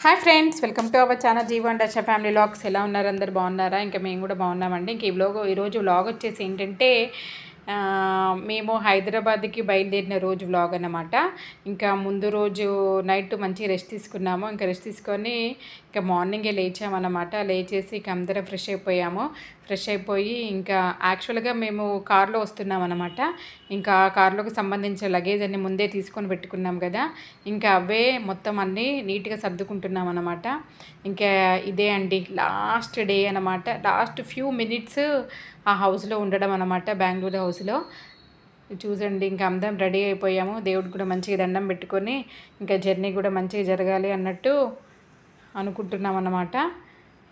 Hi friends, welcome to our channel Jeevan and Darsha family vlogs. ఎలా ఉన్నారు? అందరు బాగున్నారా? ఇంకా మేము కూడా బాగున్నామండి. ఇంక ఈరోజు వ్లాగ్ వచ్చేసి ఏంటంటే మేము హైదరాబాద్కి బయలుదేరిన రోజు వ్లాగ్ అన్నమాట. ఇంకా ముందు రోజు నైట్ మంచిగా రెస్ట్ తీసుకున్నాము. ఇంకా రెస్ట్ తీసుకొని ఇంకా మార్నింగే లేచామన్నమాట. లేచేసి ఇక అందరం ఫ్రెష్ అయిపోయి ఇంకా యాక్చువల్గా మేము కార్లో వస్తున్నాం అన్నమాట. ఇంకా కార్లోకి సంబంధించిన లగేజ్ అన్ని ముందే తీసుకొని పెట్టుకున్నాం కదా, ఇంకా అవే మొత్తం అన్నీ నీట్గా సర్దుకుంటున్నాం అన్నమాట. ఇంకా ఇదే అండి లాస్ట్ డే అన్నమాట. లాస్ట్ ఫ్యూ మినిట్స్ ఆ హౌస్లో ఉండడం అన్నమాట, బెంగళూరు హౌస్లో. చూసండి, ఇంకా అందరం రెడీ అయిపోయాము. దేవుడికి కూడా మంచిగా దండం పెట్టుకొని ఇంకా జర్నీ కూడా మంచిగా జరగాలి అన్నట్టు అనుకుంటున్నాం అన్నమాట.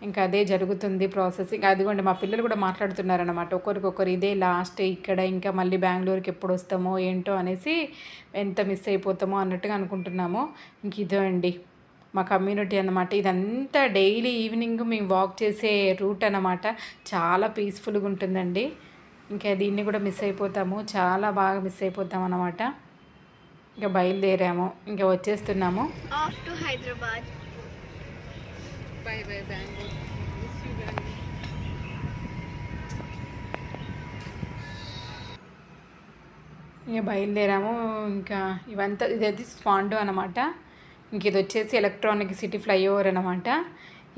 ఇంకా అదే జరుగుతుంది ప్రాసెస్. ఇంకా అదిగోండి మా పిల్లలు కూడా మాట్లాడుతున్నారన్నమాట ఒకరికొకరు, ఇదే లాస్ట్ ఇక్కడ, ఇంకా మళ్ళీ బెంగళూరుకి ఎప్పుడు వస్తామో ఏంటో అనేసి, ఎంత మిస్ అయిపోతామో అన్నట్టుగా అనుకుంటున్నాము. ఇంక ఇదో అండి మా కమ్యూనిటీ అన్నమాట. ఇదంతా డైలీ ఈవినింగ్ మేము వాక్ చేసే రూట్ అన్నమాట. చాలా పీస్ఫుల్గా ఉంటుందండి. ఇంకా దీన్ని కూడా మిస్ అయిపోతాము, చాలా బాగా మిస్ అయిపోతాం అన్నమాట. ఇంకా బయలుదేరాము, ఇంకా వచ్చేస్తున్నాము. Off to Hyderabad. Bye bye Bengaluru. ఇంకా బయలుదేరాము. ఇంకా ఇవంతా ఇదైతే స్పాండో అన్నమాట. ఇంక ఇది వచ్చేసి ఎలక్ట్రానిక్ సిటీ ఫ్లైఓవర్ అన్నమాట.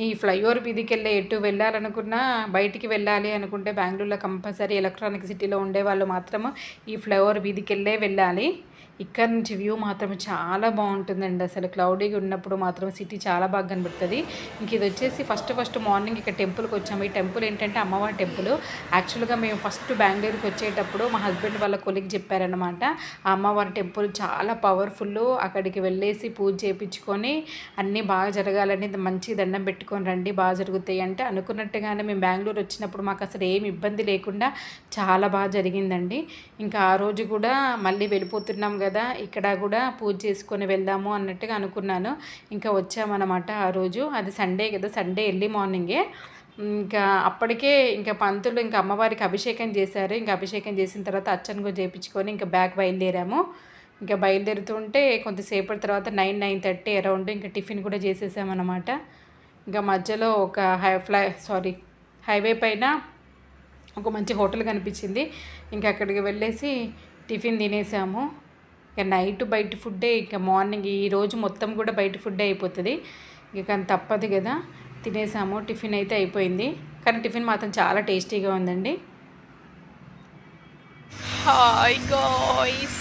ఈ ఫ్లైఓవర్ మీదకి వెళ్ళి ఎటు వెళ్ళాలనుకున్నా, బయటికి వెళ్ళాలి అనుకుంటే బెంగళూరులో కంపల్సరీ ఎలక్ట్రానిక్ సిటీలో ఉండేవాళ్ళు మాత్రము ఈ ఫ్లైఓవర్ మీదకి వెళ్ళాలి. ఇక్కడ నుంచి వ్యూ మాత్రం చాలా బాగుంటుందండి. అసలు క్లౌడీగా ఉన్నప్పుడు మాత్రం సిటీ చాలా బాగా కనబడుతుంది. ఇంక ఇది వచ్చేసి ఫస్ట్ మార్నింగ్ ఇక్కడ టెంపుల్కి వచ్చాము. ఈ టెంపుల్ ఏంటంటే అమ్మవారి టెంపుల్. యాక్చువల్గా మేము ఫస్ట్ బెంగళూరుకి వచ్చేటప్పుడు మా హస్బెండ్ వాళ్ళ కొలిగ్ చెప్పారనమాట, ఆ అమ్మవారి టెంపుల్ చాలా పవర్ఫుల్, అక్కడికి వెళ్ళేసి పూజ చేయించుకొని అన్నీ బాగా జరగాలని మంచి దండం పెట్టుకొని రండి, బాగా జరుగుతాయి అంటే. అనుకున్నట్టుగానే మేము బెంగళూరు వచ్చినప్పుడు మాకు అసలు ఏమి ఇబ్బంది లేకుండా చాలా బాగా జరిగిందండి. ఇంకా ఆ రోజు కూడా మళ్ళీ వెళ్ళిపోతున్నాం కదా, ఇక్కడ కూడా పూజ చేసుకొని వెళ్దాము అన్నట్టుగా అనుకున్నాను. ఇంకా వచ్చామన్నమాట ఆ రోజు. అది సండే కదా, సండే ఎర్లీ మార్నింగే. ఇంకా అప్పటికే ఇంకా పంతులు ఇంకా అమ్మవారికి అభిషేకం చేశారు. ఇంకా అభిషేకం చేసిన తర్వాత అర్చన కూడా చేయించుకొని ఇంకా బ్యాక్ బయలుదేరాము. ఇంకా బయలుదేరుతుంటే కొంతసేపటి తర్వాత 9-9:30 అరౌండ్ ఇంకా టిఫిన్ కూడా చేసేసామన్నమాట. ఇంకా మధ్యలో ఒక హైవే పైన ఒక మంచి హోటల్ కనిపించింది. ఇంకా అక్కడికి వెళ్ళేసి టిఫిన్ తినేసాము. ఇక నైట్ బయట ఫుడ్డే, ఇక మార్నింగ్ ఈరోజు మొత్తం కూడా బయట ఫుడ్డే అయిపోతుంది. ఇక కానీ తప్పదు కదా, తినేసాము. టిఫిన్ అయితే అయిపోయింది, కానీ టిఫిన్ మాత్రం చాలా టేస్టీగా ఉందండి. హాయ్ గాయ్స్,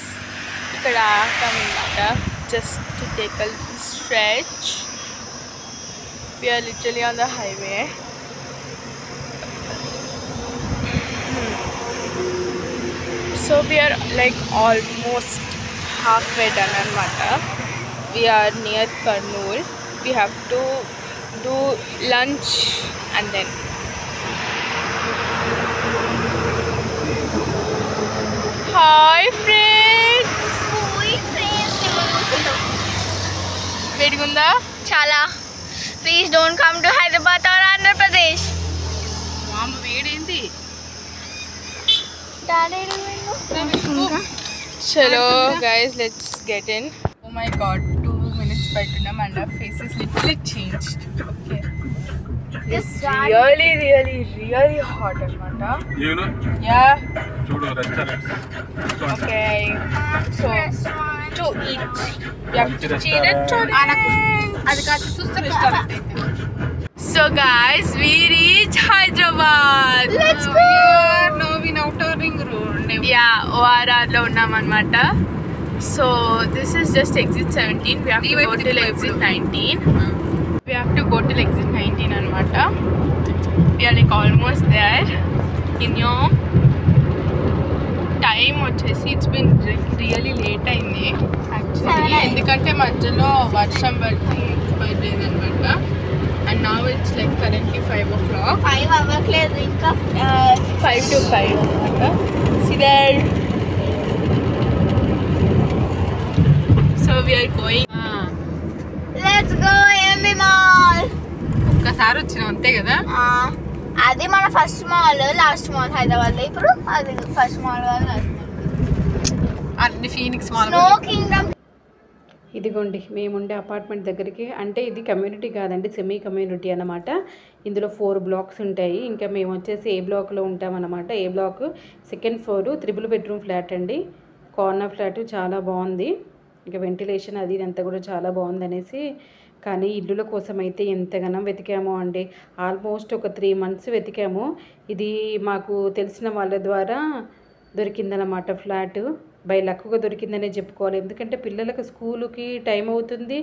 ఇక్కడ ఆగామన్నమాట just to take a stretch. We are literally on the highway. So we are like almost halfway done anamata. We are near Kurnool. We have to do lunch and then hi friends. వేడిగుందా చాలా. Please don't come to Hyderabad or Andhra Pradesh. వామ వేడేంది. Chalo guys, let's get in. Oh my god, 2 minutes baitunam and our faces literally changed. Okay, it's really hot anamata. You know? Yeah. Chudo restaurant. Okay, so to eat we have to see restaurant. అది కాదు, చూస్తే restaurant అయితే. So guys, we reach Hyderabad. Let's go. in outer ring road. Yeah, ORR lo unnam anamata. So this is just exit 17. We have to go till exit 19. We have to go till exit 19 anamata. We are like almost there. In your time వచ్చేసి it's been really late అయింది actually, ఎందుకంటే మధ్యలో వర్షం పడలేదు అనమాట. And now it's like currently 5 o'clock. 5 అవ్వట్లేదు ఇంకా 5 to 5 అనమాట. See there. So we are going. Let's go MB mall. ఒక్కసారి వచ్చినాం అంతే కదా. అది మన first mall, last mall Hyderabad. ఇప్పుడు అది ఫస్ట్ మాల్ కాదు, లాస్ట్ మాల్. అన్ని ఫీనిక్స్ మాల్. Snow Kingdom. ఇదిగోండి మేముండే అపార్ట్మెంట్ దగ్గరికి, అంటే ఇది కమ్యూనిటీ కాదండి, సెమీ కమ్యూనిటీ అన్నమాట. ఇందులో 4 బ్లాక్స్ ఉంటాయి. ఇంకా మేము వచ్చేసి ఏ బ్లాక్లో ఉంటామన్నమాట. A block second floor 3 bedroom flat అండి. కార్నర్ ఫ్లాట్ చాలా బాగుంది. ఇంకా వెంటిలేషన్ అది ఇదంతా కూడా చాలా బాగుంది అనేసి. కానీ ఇల్లుల కోసం అయితే ఎంతగానో వెతికామో అండి. ఆల్మోస్ట్ ఒక 3 months వెతికాము. ఇది మాకు తెలిసిన వాళ్ళ ద్వారా దొరికిందన్నమాట ఫ్లాట్. బై లక్గా దొరికిందనే చెప్పుకోవాలి. ఎందుకంటే పిల్లలకు స్కూలుకి టైం అవుతుంది,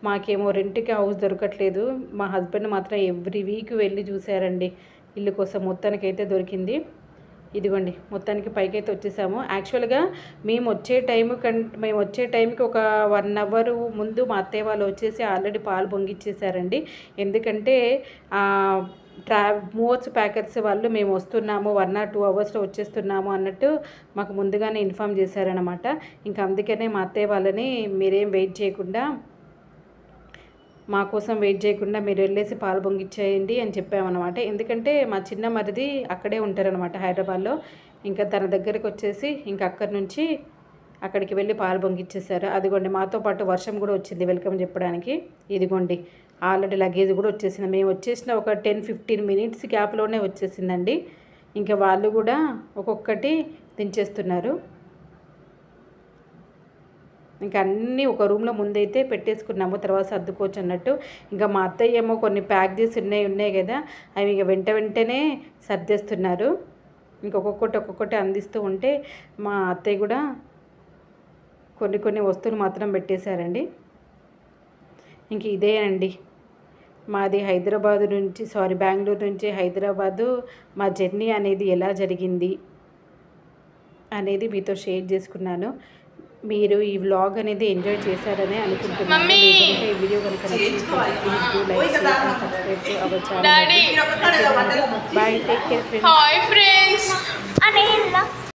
మాకేమో రెంట్కి హౌస్ దొరకట్లేదు. మా హస్బెండ్ మాత్రం ఎవ్రీ వీక్ వెళ్ళి చూసారండి ఇల్లు కోసం. మొత్తానికైతే దొరికింది. ఇదిగోండి మొత్తానికి పైకైతే వచ్చేసాము. యాక్చువల్గా మేము వచ్చే టైంకి ఒక 1 hour ముందు మా అత్తయ్య వాళ్ళు వచ్చేసి ఆల్రెడీ పాలు పొంగిచ్చేసారండి. ఎందుకంటే మూవర్స్ ప్యాకర్స్ వాళ్ళు మేము వస్తున్నాము 1 or 2 hours వచ్చేస్తున్నాము అన్నట్టు మాకు ముందుగానే ఇన్ఫామ్ చేశారనమాట. ఇంకా అందుకనే మా అత్తయ్య వాళ్ళని మీరేం మా కోసం వెయిట్ చేయకుండా మీరు వెళ్ళేసి పాలు పొంగిచ్చేయండి అని చెప్పామన్నమాట. ఎందుకంటే మా చిన్న మరిది అక్కడే ఉంటారనమాట హైదరాబాద్లో. ఇంకా తన దగ్గరికి వచ్చేసి ఇంకా అక్కడి నుంచి అక్కడికి వెళ్ళి పాలు పొంగిచ్చేసారు. అదిగోండి మాతో పాటు వర్షం కూడా వచ్చింది వెల్కమ్ చెప్పడానికి. ఇదిగోండి ఆల్రెడీ లగేజ్ కూడా వచ్చేసింది. మేము వచ్చేసిన ఒక 10-15 minutes గ్యాప్లోనే వచ్చేసిందండి. ఇంకా వాళ్ళు కూడా ఒక్కొక్కటి దించేస్తున్నారు. ఇంకా అన్నీ ఒక రూమ్లో ముందైతే పెట్టేసుకున్నాము, తర్వాత సర్దుకోవచ్చు అన్నట్టు. ఇంకా మా అత్తయ్య ఏమో కొన్ని ప్యాక్ చేసి ఉన్నాయి కదా, అవి ఇక వెంటనే సర్దేస్తున్నారు. ఒక్కొక్కటి అందిస్తూ ఉంటే మా అత్తయ్య కూడా కొన్ని వస్తువులు మాత్రం పెట్టేశారండి. ఇంక ఇదే అండి మాది బెంగళూరు నుంచి హైదరాబాదు మా జర్నీ అనేది ఎలా జరిగింది అనేది మీతో షేర్ చేసుకున్నాను. మీరు ఈ వ్లాగ్ అనేది ఎంజాయ్ చేశారని అనుకుంటున్నాను. ఈ వీడియో కనుక నచ్చినట్లయితే please do like, share and subscribe to our channel. Bye, take care friends. Hi friends.